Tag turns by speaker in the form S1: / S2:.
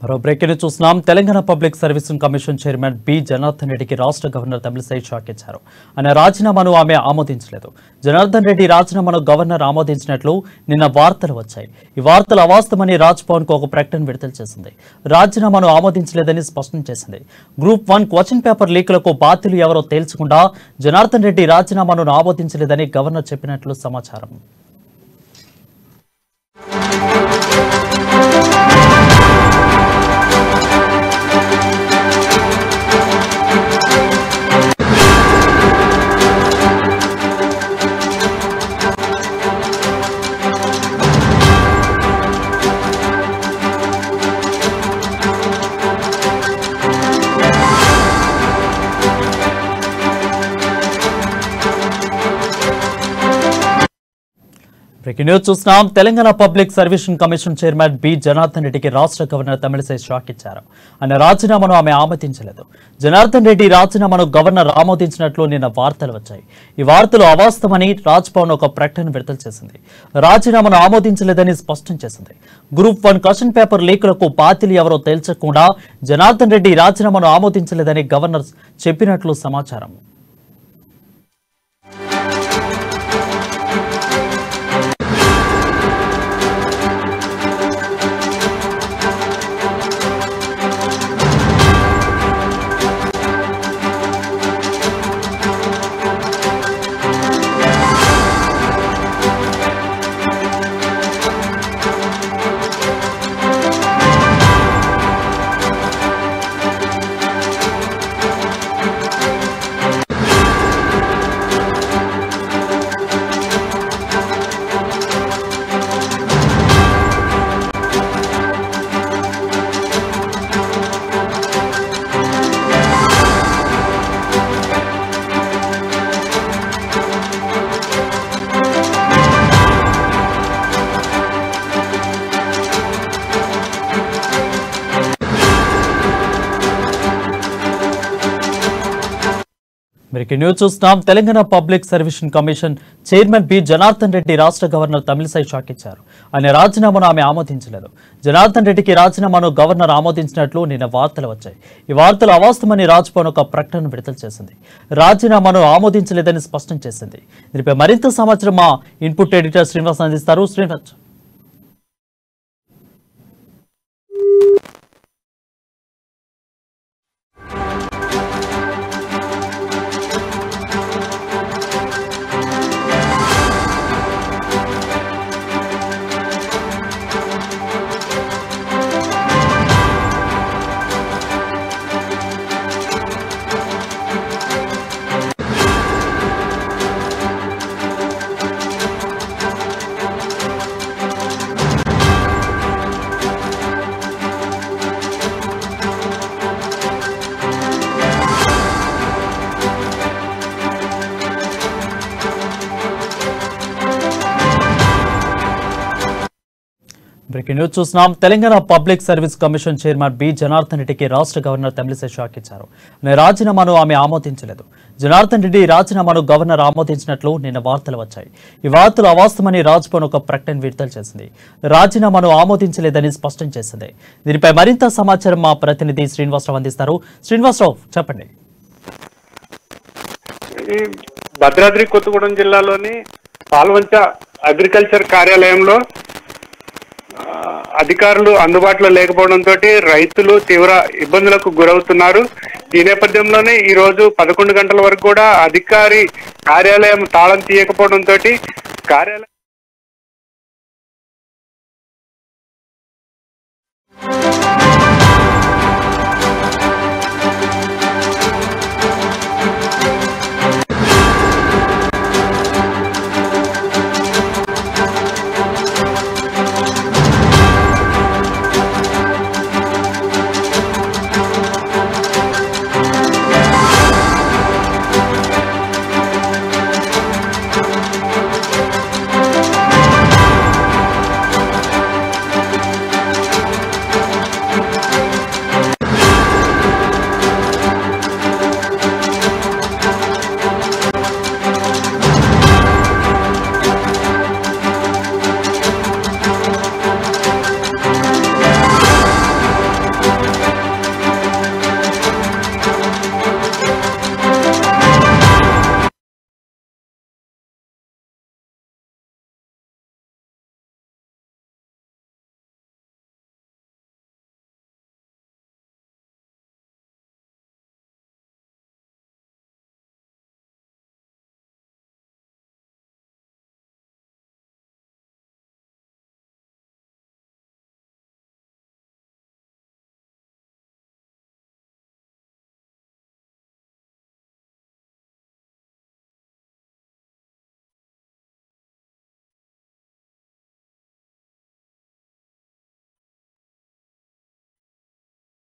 S1: మరో బ్రేకింగ్ చూస్తున్నాం. Telangana public servicing commission chairman B Janardhan రెడ్డికి రాష్ట్ర గవర్నర్ తమిళిసై షాక్ ఇచ్చారు. ఆయన రాజీనామాను ఆమె ఆమోదించలేదు. జనార్దన్ రెడ్డి రాజీనామాను గవర్నర్ ఆమోదించినట్లు నిన్న వార్తలు వచ్చాయి. ఈ వార్తలు అవాస్తవమని రాజ్ భవన్ కు ఒక ప్రకటన విడుదల చేసింది. రాజీనామాను ఆమోదించలేదని స్పష్టం చేసింది. గ్రూప్ 1 క్వశ్చన్ పేపర్ లీకులకు బాధ్యులు ఎవరో తేల్చకుండా జనార్దన్ రెడ్డి రాజీనామాను ఆమోదించలేదని గవర్నర్ చెప్పినట్లు సమాచారం. బ్రేకింగ్ న్యూస్ చూస్తున్నాం. Telangana public servicing commission chairman B Janardhan రెడ్డికి రాష్ట్ర గవర్నర్ తమిళిసై షాక్ ఇచ్చారు. ఆయన రాజీనామాను ఆమె ఆమోదించలేదు. జనార్దన్ రెడ్డి రాజీనామాను గవర్నర్ ఆమోదించినట్లు నిన్న వార్తలు వచ్చాయి. ఈ వార్తలు అవాస్తవమని రాజ్ భవన్ ఒక ప్రకటన విడుదల చేసింది. రాజీనామాను ఆమోదించలేదని స్పష్టం చేసింది. గ్రూప్ 1 క్వశ్చన్ పేపర్ లీకులకు బాధ్యులు ఎవరో తేల్చకుండా జనార్దన్ రెడ్డి రాజీనామాను ఆమోదించలేదని గవర్నర్ చెప్పినట్లు సమాచారం. బ్రేకింగ్ న్యూస్ చూస్తున్నాం. Telangana public servicing commission chairman B Janardhan Reddy రాష్ట్ర గవర్నర్ తమిళిసై షాక్ ఇచ్చారు. ఆయన రాజీనామాను ఆమె ఆమోదించలేదు. జనార్దన్ రెడ్డికి రాజీనామాను గవర్నర్ ఆమోదించినట్లు నిన్న వార్తలు వచ్చాయి. ఈ వార్తలు అవాస్తవమని రాజ్ భవన్ ఒక ప్రకటన విడుదల చేసింది. రాజీనామాను ఆమోదించలేదని స్పష్టం చేసింది. దీనిపై మరింత సమాచారం మా ఇన్పుట్ ఎడిటర్ శ్రీనివాస్ అందిస్తారు. శ్రీనివాస్, బ్రేకింగ్ న్యూస్ చూస్తున్నాం. Telangana public service commission chairman B Janardhan రెడ్డికి రాష్ట్ర గవర్నర్ తమిళిసై షాక్ ఇచ్చారు. రాజీనామాను ఆమె ఆమోదించలేదు. జనార్దన్ రెడ్డి రాజీనామాను గవర్నర్ ఆమోదించినట్లు నిన్న వార్తలు వచ్చాయి. ఈ వార్తలు అవాస్తవమని రాజ్ భవన్ ఒక ప్రకటన విడుదల చేసింది. రాజీనామాను ఆమోదించలేదని స్పష్టం చేసింది. దీనిపై మరింత సమాచారం మా ప్రతినిధి శ్రీనివాసరావు అందిస్తారు. శ్రీనివాసరావు, చెప్పండి.
S2: భద్రాద్రి కొత్తగూడెం జిల్లాలోని పాల్వంచ అగ్రికల్చర్ కార్యాలయంలో అధికారులు అందుబాటులో లేకపోవడంతో రైతులు తీవ్ర ఇబ్బందులకు గురవుతున్నారు. ఈ నేపథ్యంలోనే ఈ రోజు 11 గంటల వరకు కూడా అధికారి కార్యాలయం తాళం తీయకపోవడంతో కార్యాలయం